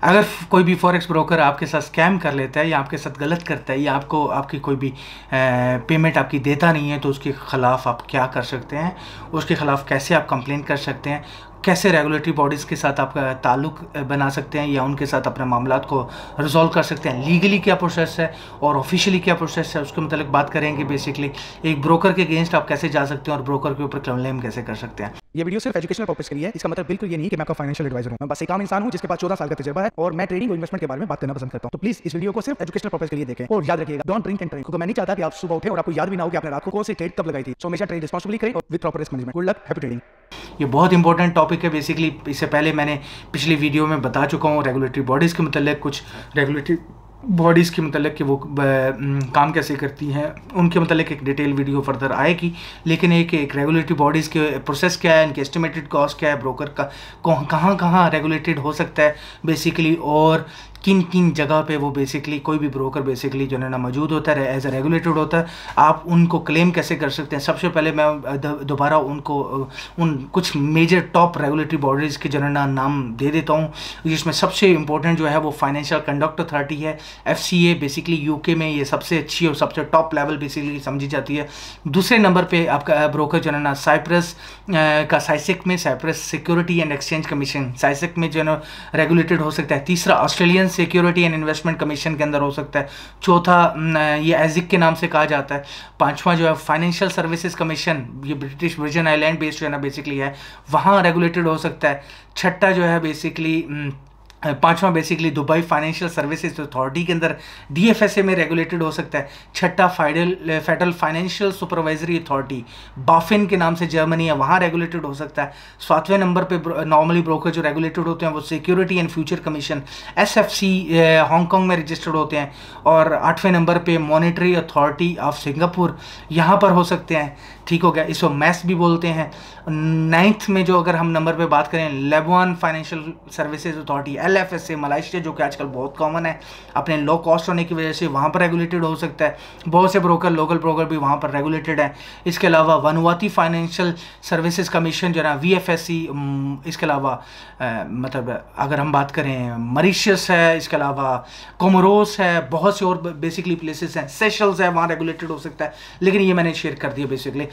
अगर कोई भी फॉरेक्स ब्रोकर आपके साथ स्कैम कर लेता है या आपके साथ गलत करता है या आपको आपकी कोई भी पेमेंट आपकी देता नहीं है, तो उसके ख़िलाफ़ आप क्या कर सकते हैं, उसके ख़िलाफ़ कैसे आप कंप्लेंट कर सकते हैं, कैसे रेगुलेटरी बॉडीज़ के साथ आप ताल्लुक़ बना सकते हैं या उनके साथ अपने मामलात को रिजॉल्व कर सकते हैं, लीगली क्या प्रोसेस है और ऑफिशियली क्या प्रोसेस है, उसके मतलब बात करेंगे। बेसिकली एक ब्रोकर के अगेंस्ट आप कैसे जा सकते हैं और ब्रोकर के ऊपर क्लेम कैसे कर सकते हैं। ये वीडियो सिर्फ एजुकेशनल पर्पस के लिए है। इसका मतलब बिल्कुल ये नहीं कि मैं आपका फाइनेंशियल एडवाइजर हूं। मैं बस एक आम इंसान हूं जिसके पास 14 साल का तजुर्बा है और मैं ट्रेडिंग और इन्वेस्टमेंट के बारे में बात करना पसंद करता हूं। तो प्लीज इस वीडियो को सिर्फ एजुकेशनल पर्पस के लिए देखें और याद रखिएगा, डोंट ड्रिंक एंड ड्राइव, क्योंकि मैं नहीं चाहता कि आप सुबह उठे और आपको याद भी ना हो कि आपने रात को कौन सी ट्रेड कब लगाई थी। सो हमेशा ट्रेड रिस्पांसिबली करें और with proper risk management. Good luck, happy trading. ये बहुत इंपॉर्टेंट टॉपिक है। बेसिकली इससे पहले मैंने पिछली वीडियो में बता चुका हूँ रेगुलेटरी बॉडीज़ के मतलब, कुछ रेगुलेटरी बॉडीज़ के मतलब कि वो काम कैसे करती हैं, उनके मतलब एक डिटेल वीडियो फर्दर आएगी। लेकिन एक रेगुलेटरी बॉडीज़ के प्रोसेस क्या है, इनके एस्टिमेटेड कॉस्ट क्या है, ब्रोकर का कहाँ कहाँ रेगुलेटेड हो सकता है बेसिकली, और किन किन जगह पे वो बेसिकली कोई भी ब्रोकर बेसिकली जो है ना मौजूद होता है, एज ए रेगुलेटेड होता है, आप उनको क्लेम कैसे कर सकते हैं। सबसे पहले मैं दोबारा उनको उन कुछ मेजर टॉप रेगुलेटरी बॉडीज़ के जो है ना नाम दे देता हूँ, जिसमें सबसे इंपॉर्टेंट जो है वो फाइनेंशियल कंडक्ट अथॉरिटी है, FCA। बेसिकली यूके में ये सबसे अच्छी और सबसे टॉप लेवल बेसिकली समझी जाती है। दूसरे नंबर पे आपका ब्रोकर जो है ना साइप्रस का साइसेक में, Cyprus security and exchange commission, CySEC में जो है ना रेगुलेटेड हो सकता है। तीसरा Australian security and investment commission के अंदर हो सकता है। चौथा ये एजिक के नाम से कहा जाता है। पांचवा जो है फाइनेंशियल सर्विसेज कमीशन, ये ब्रिटिश वर्जिन आइलैंड बेस्ड जो है ना बेसिकली है, वहाँ रेगुलेटेड हो सकता है। छठा जो है बेसिकली पांचवा basically Dubai financial services authority के अंदर DFSA में रेगुलेटेड हो सकता है। छठा federal financial supervisory authority, BaFin के नाम से जर्मनी है, वहाँ रेगुलेटेड हो सकता है। सातवें नंबर पे नॉर्मली ब्रोकर जो रेगुलेटेड होते हैं वो security and future commission SFC Hong Kong में रजिस्टर्ड होते हैं। और आठवें नंबर पे मॉनेटरी अथॉरिटी ऑफ सिंगापुर, यहाँ पर हो सकते हैं। ठीक हो गया, इसको मैस भी बोलते हैं। नाइन्थ में जो अगर हम नंबर पे बात करें, Lebanon financial services authority LFSA Malaysia, जो कि आजकल बहुत कॉमन है अपने लो कॉस्ट होने की वजह से, वहाँ पर रेगुलेटेड हो सकता है। बहुत से ब्रोकर, लोकल ब्रोकर भी वहाँ पर रेगुलेटेड है। इसके अलावा वनुवाती फाइनेंशियल सर्विसेज कमीशन जो है ना VFSC, इसके अलावा मतलब अगर हम बात करें मॉरिशस है, इसके अलावा कोमोरोस है, बहुत से और बेसिकली प्लेसेस हैं, सेशल्स है, वहाँ रेगुलेटेड हो सकता है। लेकिन ये मैंने शेयर कर दिया बेसिकली।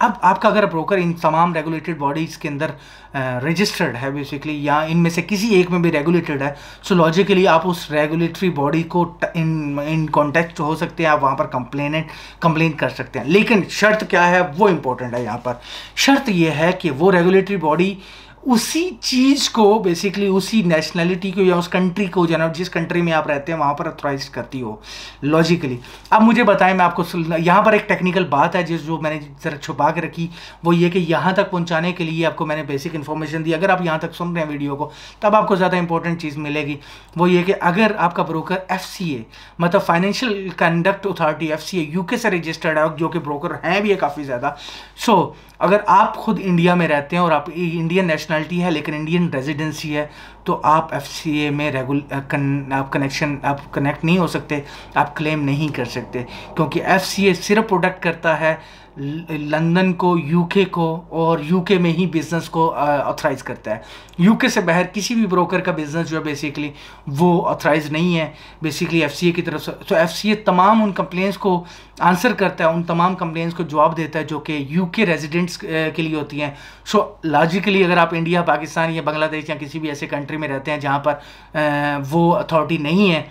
अब आपका अगर ब्रोकर इन तमाम रेगुलेटेड बॉडीज़ के अंदर रजिस्टर्ड है बेसिकली, या इनमें से किसी एक में भी रेगुलेटेड है, सो लॉजिकली आप उस रेगुलेटरी बॉडी को इन कॉन्टेक्ट हो सकते हैं, आप वहाँ पर कंप्लेन कर सकते हैं। लेकिन शर्त क्या है वो इंपॉर्टेंट है। यहाँ पर शर्त ये है कि वो रेगुलेटरी बॉडी उसी चीज़ को बेसिकली, उसी नेशनलिटी को या उस कंट्री को जो है ना, जिस कंट्री में आप रहते हैं वहाँ पर अथॉराइज करती हो लॉजिकली। अब मुझे बताएं, मैं आपको यहाँ पर एक टेक्निकल बात है जो मैंने ज़रा छुपा के रखी, वो ये कि यहाँ तक पहुँचाने के लिए आपको मैंने बेसिक इन्फॉर्मेशन दी। अगर आप यहाँ तक सुन रहे हैं वीडियो को, तब आपको ज़्यादा इंपॉर्टेंट चीज़ मिलेगी। वो ये कि अगर आपका ब्रोकर FCA मतलब financial conduct authority FCA UK से रजिस्टर्ड है, जो कि ब्रोकर हैं भी है काफ़ी ज़्यादा। सो अगर आप खुद इंडिया में रहते हैं और आप इंडियन नेशनलिटी है लेकिन इंडियन रेजिडेंसी है, तो आप FCA में आप कनेक्ट नहीं हो सकते, आप क्लेम नहीं कर सकते, क्योंकि FCA सिर्फ प्रोटेक्ट करता है लंदन को, UK को, और UK में ही बिजनेस को ऑथराइज करता है। UK से बाहर किसी भी ब्रोकर का बिजनेस जो है बेसिकली वो ऑथराइज नहीं है बेसिकली FCA की तरफ से। तो FCA तमाम उन कंप्लेंट्स को आंसर करता है, उन तमाम कंप्लेंट्स को जवाब देता है जो कि UK रेजिडेंट्स के लिए होती हैं। सो लॉजिकली अगर आप इंडिया, पाकिस्तान या बांग्लादेश या किसी भी ऐसे कंट्री में रहते हैं जहाँ पर वो अथॉरिटी नहीं है,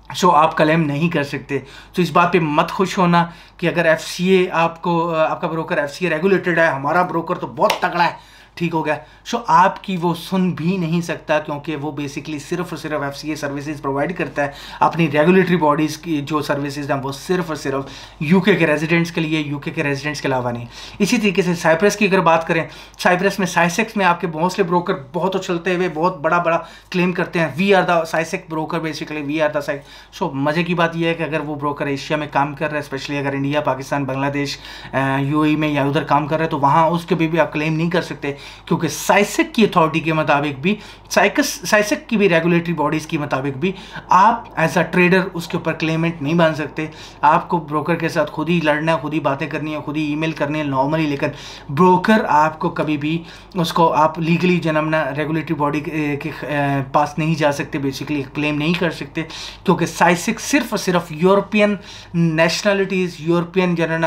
सो आप क्लेम नहीं कर सकते। तो इस बात पे मत खुश होना कि अगर FCA आपका ब्रोकर FCA रेगुलेटेड है, हमारा ब्रोकर तो बहुत तगड़ा है, ठीक हो गया, सो आपकी वो सुन भी नहीं सकता, क्योंकि वो बेसिकली सिर्फ और सिर्फ FCA सर्विसेज प्रोवाइड करता है। अपनी रेगुलेटरी बॉडीज़ की जो सर्विसेज हैं वो सिर्फ और सिर्फ UK के रेजिडेंट्स के लिए, UK के रेजिडेंट्स के अलावा नहीं। इसी तरीके से साइप्रस की अगर बात करें, साइप्रस में साइसेक्स में आपके बहुत से ब्रोकर बहुत उछलते हुए बहुत बड़ा क्लेम करते हैं, we are the CySEC broker, basically we are the psych. So मज़े की बात यह है कि अगर वो ब्रोकर एशिया में काम कर रहा है, स्पेशली अगर इंडिया, पाकिस्तान, बांग्लादेश, UAE में या उधर काम कर रहे हैं, तो वहाँ उसके भी आप क्लेम नहीं कर सकते, क्योंकि साइसेक की अथॉरिटी के मुताबिक भी, साइसेक की भी रेगुलेटरी बॉडीज़ की मुताबिक भी आप एज अ ट्रेडर उसके ऊपर क्लेमेंट नहीं बन सकते। आपको ब्रोकर के साथ खुद ही लड़ना है, खुद ही बातें करनी है, खुद ही ईमेल करनी है नॉर्मली, लेकिन ब्रोकर आपको कभी भी उसको आप लीगली जनमना रेगुलेटरी बॉडी के पास नहीं जा सकते, बेसिकली क्लेम नहीं कर सकते, क्योंकि साइसेक सिर्फ और सिर्फ European nationalities, European general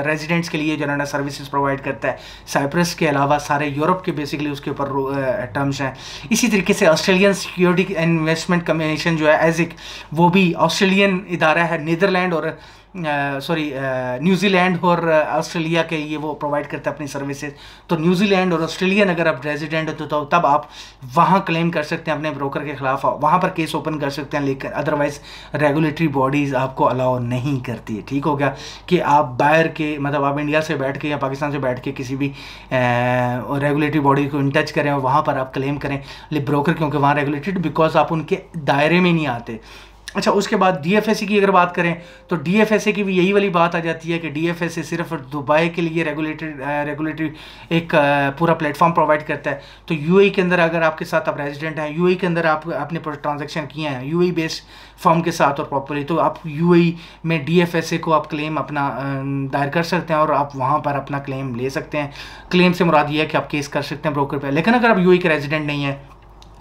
residents के लिए जनरल सर्विसेज प्रोवाइड करता है। साइप्रस के अलावा सारे यूरोप के बेसिकली उसके ऊपर टर्म्स हैं। इसी तरीके से ऑस्ट्रेलियन सिक्योरिटी इन्वेस्टमेंट कमीशन जो है एज एक, वो भी ऑस्ट्रेलियन इदारा है, नीदरलैंड और न्यूजीलैंड और ऑस्ट्रेलिया के ये वो प्रोवाइड करते हैं अपनी सर्विसेज। तो न्यूजीलैंड और ऑस्ट्रेलियन अगर आप रेजिडेंट हो तो तब आप वहाँ क्लेम कर सकते हैं अपने ब्रोकर के खिलाफ, वहाँ पर केस ओपन कर सकते हैं, लेकिन अदरवाइज रेगुलेटरी बॉडीज़ आपको अलाउ नहीं करती है। ठीक हो गया कि आप बाहर के, मतलब आप इंडिया से बैठ के या पाकिस्तान से बैठ के किसी भी रेगुलेटरी बॉडी को इन टच करें और वहाँ पर आप क्लेम करें ब्रोकर, क्योंकि वहाँ रेगुलेटेड, बिकॉज आप उनके दायरे में नहीं आते। अच्छा, उसके बाद डीएफएसए की अगर बात करें तो डीएफएसए की भी यही वाली बात आ जाती है कि डीएफएसए सिर्फ दुबई के लिए रेगुलेटरी एक पूरा प्लेटफॉर्म प्रोवाइड करता है। तो यूएई के अंदर अगर आपके साथ आप रेजिडेंट हैं, यूएई के अंदर आपने ट्रांजैक्शन किए हैं यूएई बेस्ड फर्म के साथ और प्रॉपर्ली, तो आप यूएई में डीएफएसए को आप क्लेम अपना दायर कर सकते हैं और आप वहाँ पर अपना क्लेम ले सकते हैं। क्लेम से मुराद ये है कि आप केस कर सकते हैं ब्रोकर पर। लेकिन अगर आप यूएई के रेजिडेंट नहीं है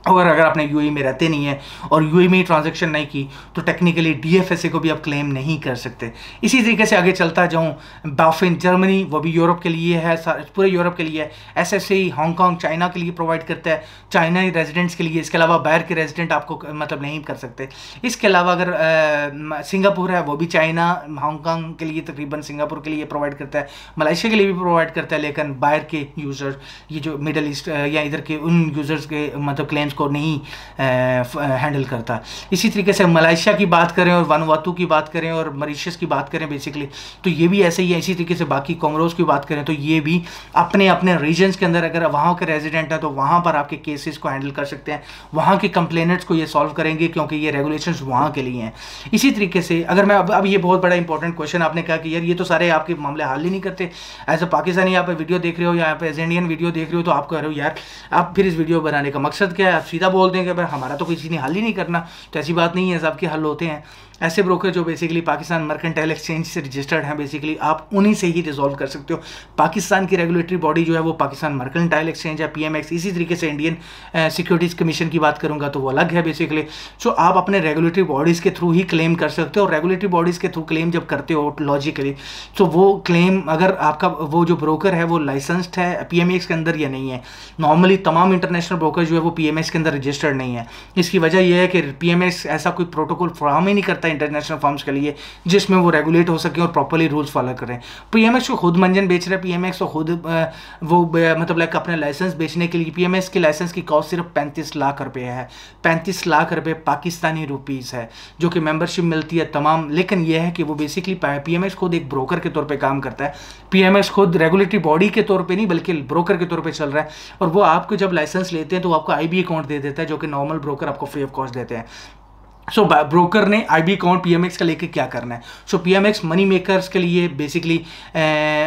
और अगर आपने यूएई में रहते नहीं है और यूएई में ही ट्रांजैक्शन नहीं की, तो टेक्निकली डीएफएसए को भी आप क्लेम नहीं कर सकते। इसी तरीके से आगे चलता जाऊँ, बाफिन जर्मनी, वो भी यूरोप के लिए है, पूरे यूरोप के लिए है। एसएससी हांगकांग चाइना के लिए प्रोवाइड करता है, चाइना रेजिडेंट्स के लिए। इसके अलावा बाहर के रेजिडेंट आपको मतलब नहीं कर सकते। इसके अलावा अगर सिंगापुर है, वो भी चाइना हांगकांग के लिए तकरीबन सिंगापुर के लिए प्रोवाइड करता है, मलेशिया के लिए भी प्रोवाइड करता है, लेकिन बाहर के यूज़र, ये जो मिडल ईस्ट या इधर के उन यूज़र्स के मतलब क्लेम्स को नहीं हैंडल करता। इसी तरीके से मलेशिया की बात करें और वानुआतू की बात करें और मॉरिशस की बात करें बेसिकली, तो ये भी ऐसे ही है। इसी तरीके से बाकी कोमोरोस की बात करें तो ये भी अपने अपने रीजन्स के अंदर अगर वहाँ के रेजिडेंट हैं तो वहाँ पर आपके केसेस को हैंडल कर सकते हैं, वहाँ के कंप्लेनेंट्स को ये सॉल्व करेंगे, क्योंकि ये रेगुलेशंस वहाँ के लिए हैं। इसी तरीके से अगर मैं अब ये बहुत बड़ा इंपॉर्टेंट क्वेश्चन आपने कहा कि यार ये तो सारे आपके मामले हल ही नहीं करते, एज अ पाकिस्तानी आप वीडियो देख रहे हो या एज इंडियन वीडियो देख रहे हो, तो आप कह रहे हो यार आप फिर इस वीडियो बनाने का मकसद क्या है, आप सीधा बोल दें कि भाई हमारा तो किसी ने हल ही नहीं करना। तो ऐसी बात नहीं है, सबके हल होते हैं। ऐसे ब्रोकर जो बेसिकली पाकिस्तान मर्केंटाइल एक्सचेंज से रजिस्टर्ड हैं, बेसिकली आप उन्हीं से ही रिजॉल्व कर सकते हो। पाकिस्तान की रेगुलेटरी बॉडी जो है वो पाकिस्तान मर्केंटाइल एक्सचेंज है, पीएमएक्स। इसी तरीके से इंडियन सिक्योरिटीज़ कमीशन की बात करूंगा तो वो अलग है बेसिकली। सो आप अपने रेगुलेटरी बॉडीज़ के थ्रू ही क्लेम कर सकते हो। और रेगुलेटरी बॉडीज़ के थ्रू क्लेम जब करते हो लॉजिकली, तो वो क्लेम अगर आपका वो जो ब्रोकर है वो लाइसेंस्ड है पीएमएक्स के अंदर या नहीं है। नॉर्मली तमाम इंटरनेशनल ब्रोकर जो है वो पीएमएक्स के अंदर रजिस्टर्ड नहीं है। इसकी वजह यह है कि पीएमएक्स ऐसा कोई प्रोटोकॉल फराहम ही नहीं करता इंटरनेशनल फर्म्स के लिए जिसमें वो रेगुलेट हो सके और प्रॉपर्ली रूल्स फॉलो करें। पीएमएक्स को खुद मंजन बेच रहा है, पीएमएक्स को खुद वो मतलब लाइक अपने लाइसेंस बेचने के लिए पीएमएक्स के लाइसेंस की कॉस्ट सिर्फ 35 लाख रुपए है। 35 लाख रुपए पाकिस्तानी रुपीज़ है, जो कि मेंबरशिप मिलती है तमाम। लेकिन यह है कि वो बेसिकली पीएमएक्स खुद एक ब्रोकर के तौर पे काम करता है। पीएमएक्स खुद रेगुलेटरी बॉडी के तौर पे नहीं बल्कि ब्रोकर के तौर पे चल रहा है। और वो आपको जब लाइसेंस लेते हैं तो आपको आईबी अकाउंट दे देता है, जो कि नॉर्मल ब्रोकर आपको फ्री ऑफ कॉस्ट देते हैं। सो ब्रोकर ने आईबी अकाउंट पीएमएक्स का लेके क्या करना है। सो पीएमएक्स मनी मेकर्स के लिए बेसिकली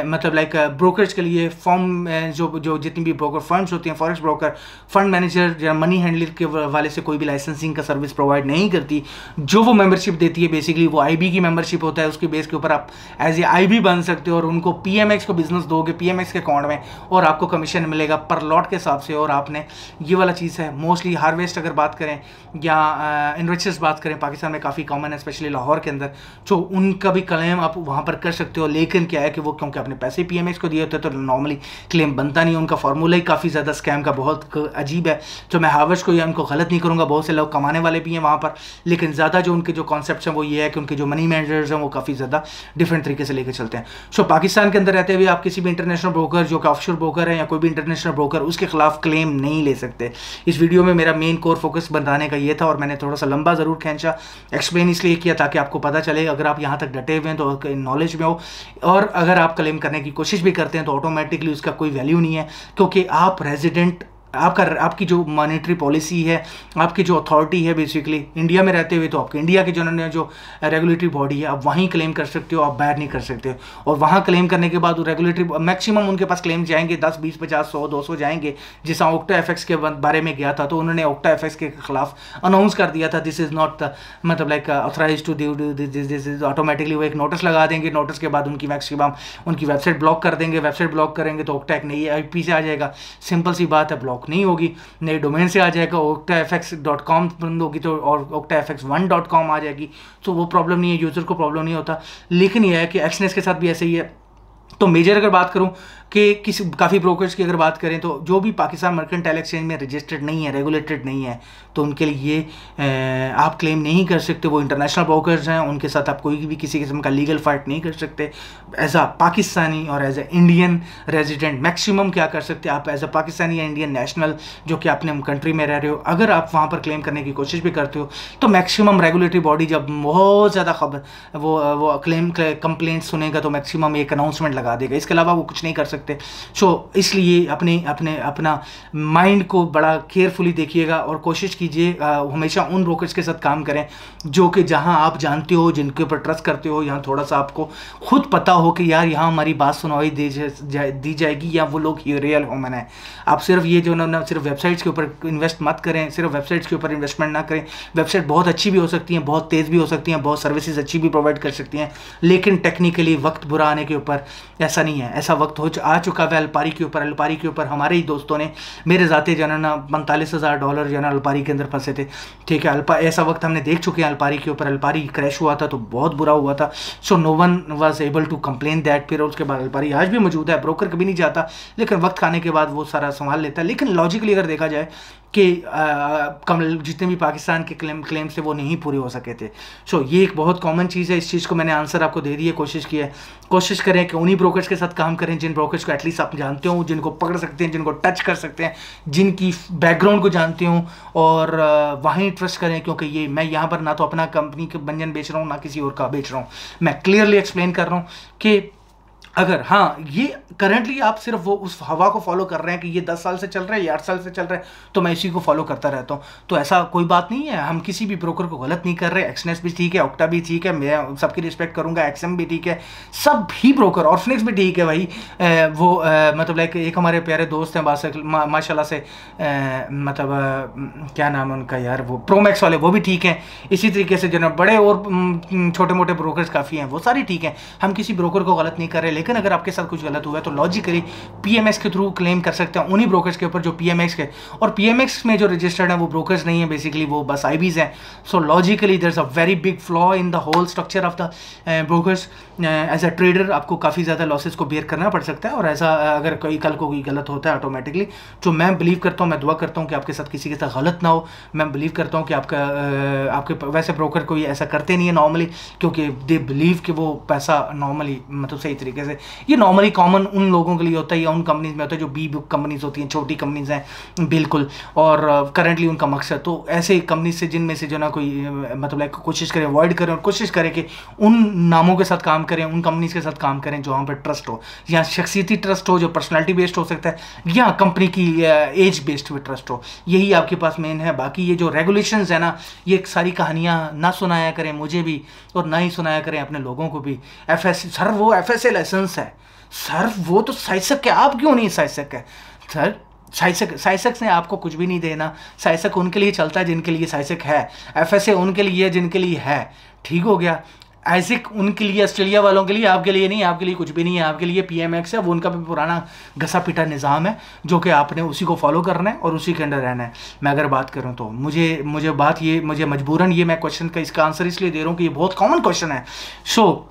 मतलब लाइक ब्रोकर्स के लिए फॉर्म जो जितनी भी ब्रोकर फर्म्स होती हैं, फॉरेक्स ब्रोकर, फंड मैनेजर या मनी हैंडलर के वाले से कोई भी लाइसेंसिंग का सर्विस प्रोवाइड नहीं करती। जो वो मेंबरशिप देती है बेसिकली वो आईबी की मेंबरशिप होता है। उसके बेस के ऊपर आप एज ए आईबी बन सकते हो और उनको पीएमएक्स को बिजनेस दोगे पीएमएक्स के अकाउंट में और आपको कमीशन मिलेगा पर लॉट के हिसाब से। और आपने ये वाला चीज़ है मोस्टली हार्वेस्ट अगर बात करें या इनरिचर्स बात करें, पाकिस्तान में काफ़ी कॉमन है स्पेशली लाहौर के अंदर, तो उनका भी क्लेम आप वहाँ पर कर सकते हो। लेकिन क्या है कि वो क्योंकि अपने पैसे पीएमएक्स को दिए होते हैं तो नॉर्मली क्लेम बनता नहीं। उनका फार्मूला ही काफ़ी ज़्यादा स्कैम का बहुत अजीब है। तो मैं हार्वेस्ट को या उनको गलत नहीं करूँगा, बहुत से लोग कमाने वाले भी हैं वहाँ पर, लेकिन ज़्यादा जो उनके जो कॉन्सेप्ट हैं वो ये है कि उनके जो मनी मैनेजर्स हैं वो काफ़ी ज़्यादा डिफरेंट तरीके से लेकर चलते हैं। सो पाकिस्तान के अंदर रहते हुए आप किसी भी इंटरनेशनल ब्रोकर जो कि ऑफशोर ब्रोकर है या कोई भी इंटरनेशनल ब्रोकर उसके खिलाफ क्लेम नहीं ले सकते। इस वीडियो में मेरा मेन कोर फोकस बताने का ये था और मैंने थोड़ा सा लंबा ज़रूर खींचा, एक्सप्लेन इसलिए किया ताकि आपको पता चले। अगर आप यहाँ तक डटे हुए हैं तो नॉलेज में हो, और अगर आप क्लेम करने की कोशिश भी करते हैं तो ऑटोमेटिकली उसका कोई वैल्यू नहीं है, क्योंकि आप रेजिडेंट आपकी जो मॉनेटरी पॉलिसी है, आपकी जो अथॉरिटी है, बेसिकली इंडिया में रहते हुए तो आपके इंडिया की जो रेगुलेटरी बॉडी है, आप वहीं क्लेम कर सकते हो, आप बाहर नहीं कर सकते। और वहाँ क्लेम करने के बाद रेगुलेटरी मैक्सिमम उनके पास क्लेम जाएंगे 10, 20, 50, 100, 200 जाएंगे। जैसा ओक्टा एफएक्स के बारे में गया था, तो उन्होंने ओक्टा एफएक्स के खिलाफ अनाउंस कर दिया था दिस इज नॉट मतलब like authorize to do this is automatically वो एक नोटिस लगा देंगे। नोटिस के बाद उनकी मैक्सिमम उनकी वेबसाइट ब्लॉक कर देंगे। वेबसाइट ब्लॉक करेंगे तो ओक्टा एक नई IP से आ जाएगा। सिंपल सी बात है, ब्लॉक नहीं होगी, नए डोमेन से आ जाएगा। octafx.com बंद होगी तो और octafx1.com आ जाएगी। तो वो प्रॉब्लम नहीं है, यूज़र को प्रॉब्लम नहीं होता। लेकिन यह है कि एक्सनेस के साथ भी ऐसे ही है। तो मेजर अगर बात करूं कि काफ़ी ब्रोकर्स की अगर बात करें तो जो भी पाकिस्तान मर्केंटाइल एक्सचेंज में रजिस्टर्ड नहीं है, रेगुलेटेड नहीं है, तो उनके लिए आप क्लेम नहीं कर सकते। वो इंटरनेशनल ब्रोकर्स हैं, उनके साथ आप कोई भी किसी किस्म का लीगल फाइट नहीं कर सकते। एज अ पाकिस्तानी और as a Indian resident maximum क्या कर सकते हैं आप, एज अ पाकिस्तानी या इंडियन नेशनल जो कि अपने कंट्री में रह रहे हो, अगर आप वहाँ पर क्लेम करने की कोशिश भी करते हो तो मैक्सिमम रेगुलेटरी बॉडी जब बहुत ज़्यादा खबर वो क्लेम कंप्लेंट सुनेगा तो मैक्सिमम एक अनाउंसमेंट लगा देगा। इसके अलावा वो कुछ नहीं कर सकते। सो इसलिए अपना माइंड को बड़ा केयरफुली देखिएगा और कोशिश कीजिए हमेशा उन ब्रोकर्स के साथ काम करें जो कि जहां आप जानते हो, जिनके ऊपर ट्रस्ट करते हो, यहाँ थोड़ा सा आपको खुद पता हो कि यार यहाँ हमारी बात सुनवाई दी जाएगी या वो लोग रियल ह्यूमन है। आप सिर्फ ये जो ना सिर्फ वेबसाइट्स के ऊपर इन्वेस्ट मत करें, सिर्फ वेबसाइट्स के ऊपर इन्वेस्टमेंट ना करें। वेबसाइट बहुत अच्छी भी हो सकती हैं, बहुत तेज़ भी हो सकती हैं, बहुत सर्विसेज अच्छी भी प्रोवाइड कर सकती हैं, लेकिन टेक्निकली वक्त बुरा आने के ऊपर ऐसा नहीं है। ऐसा वक्त आ चुका है अल्पारी के ऊपर। अल्पारी के ऊपर हमारे ही दोस्तों ने, मेरे ज़ाते जो है ना $45,000 जो है ना अल्पारी के अंदर फंसे थे। ठीक है, ऐसा वक्त हमने देख चुके हैं अल्पारी के ऊपर। अल्पारी क्रैश हुआ था तो बहुत बुरा हुआ था। So no one was able to complain that. फिर उसके बाद अल्पारी आज भी मौजूद है, ब्रोकर कभी नहीं जाता, लेकिन वक्त आने के बाद वो सारा संभाल लेता है। लेकिन लॉजिकली अगर देखा जाए कि जितने भी पाकिस्तान के क्लेम से वो नहीं पूरे हो सके थे। सो ये एक बहुत कॉमन चीज़ है। इस चीज़ को मैंने आंसर आपको दे दिया, कोशिश की है। कोशिश करें कि उन्हीं ब्रोकर्स के साथ काम करें जिन ब्रोकर्स को एटलीस्ट आप जानते हो, जिनको पकड़ सकते हैं, जिनको टच कर सकते हैं, जिनकी बैकग्राउंड को जानते हो, और वहीं ट्रस्ट करें। क्योंकि ये मैं यहाँ पर ना तो अपना कंपनी के बंजन बेच रहा हूँ, ना किसी और का बेच रहा हूँ। मैं क्लियरली एक्सप्लेन कर रहा हूँ कि अगर हाँ ये करंटली आप सिर्फ वो उस हवा को फॉलो कर रहे हैं कि ये 10 साल से चल रहा है या 8 साल से चल रहा है तो मैं इसी को फॉलो करता रहता हूँ, तो ऐसा कोई बात नहीं है। हम किसी भी ब्रोकर को गलत नहीं कर रहे। एक्सनेस भी ठीक है, ओक्टा भी ठीक है, मैं सबकी रिस्पेक्ट करूँगा, एक्सएम भी ठीक है, सब भी ब्रोकर, ऑर्फनेक्स भी ठीक है भाई। मतलब लाइक एक हमारे प्यारे दोस्त हैं माशाल्लाह से, मतलब क्या नाम है उनका यार, वो प्रोमैक्स वाले, वो भी ठीक हैं। इसी तरीके से जो बड़े और छोटे मोटे ब्रोकर्स काफ़ी हैं, वो सारी ठीक हैं। हम किसी ब्रोकर को गलत नहीं कर रहे, लेकिन अगर आपके साथ कुछ गलत हुआ है तो लॉजिकली पीएमएक्स के थ्रू क्लेम कर सकते हैं उन्हीं ब्रोकर्स के ऊपर जो पीएमएक्स के, और पीएमएक्स में जो रजिस्टर्ड है वो ब्रोकर्स नहीं है, बेसिकली वो बस आईबीज हैं। So logically there is a very big flaw in the whole structure of the brokers. As a trader आपको काफ़ी ज़्यादा लॉसेस को बेयर करना पड़ सकता है, और ऐसा अगर कोई कल को कोई गलत होता है ऑटोमेटिकली, जो मैं बिलीव करता हूँ, मैं दुआ करता हूँ कि आपके साथ किसी के साथ गलत ना हो। मैं बिलीव करता हूँ कि आपके वैसे ब्रोकर कोई ऐसा करते नहीं है नॉर्मली, क्योंकि दे बिलीव कि वो पैसा नॉर्मली मतलब सही तरीके से, ये नॉर्मली कॉमन उन लोगों के लिए होता है या उन कंपनीज में होता है जो बी बुक कंपनीज होती हैं, छोटी कंपनीज हैं बिल्कुल, और करंटली उनका मकसद तो ऐसे कंपनी से जिनमें से जो ना कोई मतलब लाइक कोशिश करें अवॉइड करें, और कोशिश करें कि उन नामों के साथ काम करें, उन कंपनीज के साथ काम करें जो वहाँ पर ट्रस्ट हो, या शख्सियती ट्रस्ट हो जो पर्सनैलिटी बेस्ड हो सकता है, या कंपनी की एज बेस्ड भी ट्रस्ट हो। यही आपके पास मेन है। बाकी ये जो रेगुलेशंस है ना, ये सारी कहानियाँ ना सुनाया करें मुझे भी, और ना ही सुनाया करें अपने लोगों को भी। सर वो FSA लाइसेंस है सर, वो तो साइसक है, आप क्यों नहीं साइसक है सर? साइसक ने आपको कुछ भी नहीं देना। साइसक उनके लिए चलता है जिनके लिए साइसक है, FSA उनके लिए जिनके लिए है, ठीक हो गया। आइसिक उनके लिए, ऑस्ट्रेलिया वालों के लिए, आपके लिए नहीं, आपके लिए कुछ भी नहीं है। आपके लिए PMX है, वो उनका भी पुराना घसा पिटा निज़ाम है जो कि आपने उसी को फॉलो करना है और उसी के अंडर रहना है। मैं अगर बात करूं तो मुझे मजबूरन ये मैं क्वेश्चन का इसका आंसर इसलिए दे रहा हूँ कि ये बहुत कॉमन क्वेश्चन है। सो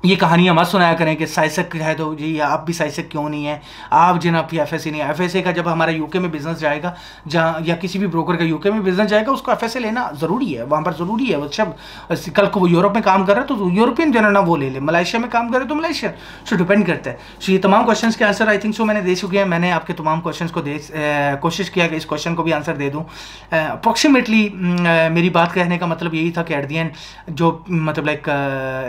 ये कहानियाँ मत सुनाया करें कि साइसक है तो जी आप भी साइसक क्यों नहीं है, आप जनाब भी FSA नहीं है। FSA का जब हमारा UK में बिजनेस जाएगा, जहाँ या किसी भी ब्रोकर का UK में बिजनेस जाएगा, उसको FSA लेना ज़रूरी है, वहाँ पर ज़रूरी है। वो सब कल को वो यूरोप में काम कर रहा है तो यूरोपियन जो है ना वो ले ले, मलेशिया में काम कर रहे तो मलेशिया, सो डिपेंड करता है। सो ये तमाम क्वेश्चन के आंसर आई थिंक सो मैंने दे चुके हैं। मैंने आपके तमाम क्वेश्चन को कोशिश किया कि इस क्वेश्चन को भी आंसर दे दूँ। अप्रॉक्सीमेटली मेरी बात कहने का मतलब यही था कि एट दी एंड जो मतलब लाइक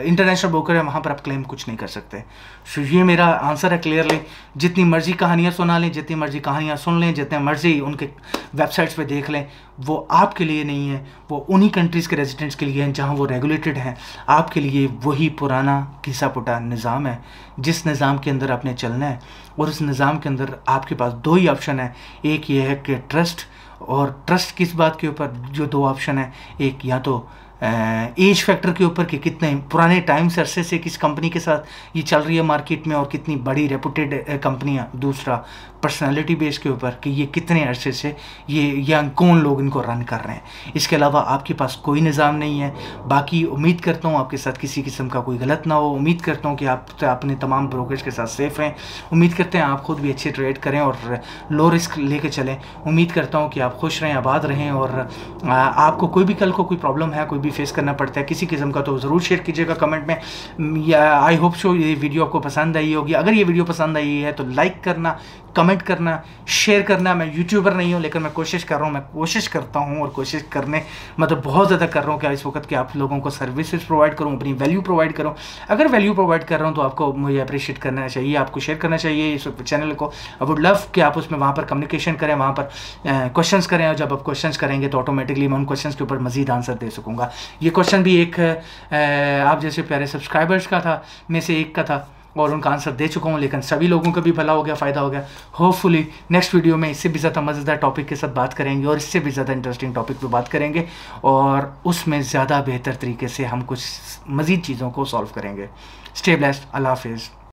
इंटरनेशनल ब्रोकर है वहाँ पर आप क्लेम कुछ नहीं कर सकते। सो ये मेरा आंसर है क्लियरली। जितनी मर्जी कहानियाँ सुना लें, जितनी मर्जी कहानियाँ सुन लें, जितने मर्जी उनके वेबसाइट्स पे देख लें, वो आपके लिए नहीं है, वो उन्हीं कंट्रीज़ के रेजिडेंट्स के लिए हैं जहाँ वो रेगुलेटेड हैं। आपके लिए वही पुराना घिसा पुटा निज़ाम है जिस निज़ाम के अंदर आपने चलना है। और उस निज़ाम के अंदर आपके पास दो ही ऑप्शन है, एक ये है कि ट्रस्ट, और ट्रस्ट किस बात के ऊपर, जो दो ऑप्शन है, एक या तो एज फैक्टर के ऊपर कि कितने पुराने टाइम से अरसे से किस कंपनी के साथ ये चल रही है मार्केट में और कितनी बड़ी रेपुटेड कंपनियां, दूसरा पर्सनालिटी बेस के ऊपर कि ये कितने अरसे से ये कौन लोग इनको रन कर रहे हैं। इसके अलावा आपके पास कोई निज़ाम नहीं है। बाकी उम्मीद करता हूँ आपके साथ किसी किस्म का कोई गलत ना हो। उम्मीद करता हूँ कि आप अपने तमाम ब्रोकर्स के साथ सेफ हैं। उम्मीद करते हैं आप खुद भी अच्छे ट्रेड करें और लो रिस्क लेके चलें। उम्मीद करता हूँ कि आप खुश रहें, आबाद रहें, और आपको कोई भी कल को कोई प्रॉब्लम है, कोई भी फेस करना पड़ता है किसी किस्म का, तो ज़रूर शेयर कीजिएगा कमेंट में। या आई होप सो ये वीडियो आपको पसंद आई होगी। अगर ये वीडियो पसंद आई है तो लाइक करना, कमेंट करना, शेयर करना। मैं यूट्यूबर नहीं हूँ लेकिन मैं कोशिश कर रहा हूँ, मैं कोशिश करता हूँ और कोशिश करने मतलब बहुत ज़्यादा कर रहा हूँ कि इस वक्त कि आप लोगों को सर्विसेज प्रोवाइड करूँ, अपनी वैल्यू प्रोवाइड करूँ। अगर वैल्यू प्रोवाइड कर रहा हूँ तो आपको मुझे अप्रिशिएट करना चाहिए, आपको शेयर करना चाहिए इस चैनल को। आई वुड लव कि आप उसमें वहाँ पर कम्युनिकेशन करें, वहाँ पर क्वेश्चंस करें, और जब आप क्वेश्चंस करेंगे तो ऑटोमेटिकली मैं उन क्वेश्चंस के ऊपर मजीद आंसर दे सकूँगा। ये क्वेश्चन भी एक आप जैसे प्यारे सब्सक्राइबर्स का था, में से एक का था, और उनका आंसर दे चुका हूँ, लेकिन सभी लोगों का भी भला हो गया, फ़ायदा हो गया। होपफुली नेक्स्ट वीडियो में इससे भी ज़्यादा मज़ेदार टॉपिक के साथ बात करेंगे और इससे भी ज़्यादा इंटरेस्टिंग टॉपिक पे बात करेंगे, और उसमें ज़्यादा बेहतर तरीके से हम कुछ मज़ीद चीज़ों को सॉल्व करेंगे। स्टे ब्लेस्ड, अल्लाह हाफिज़।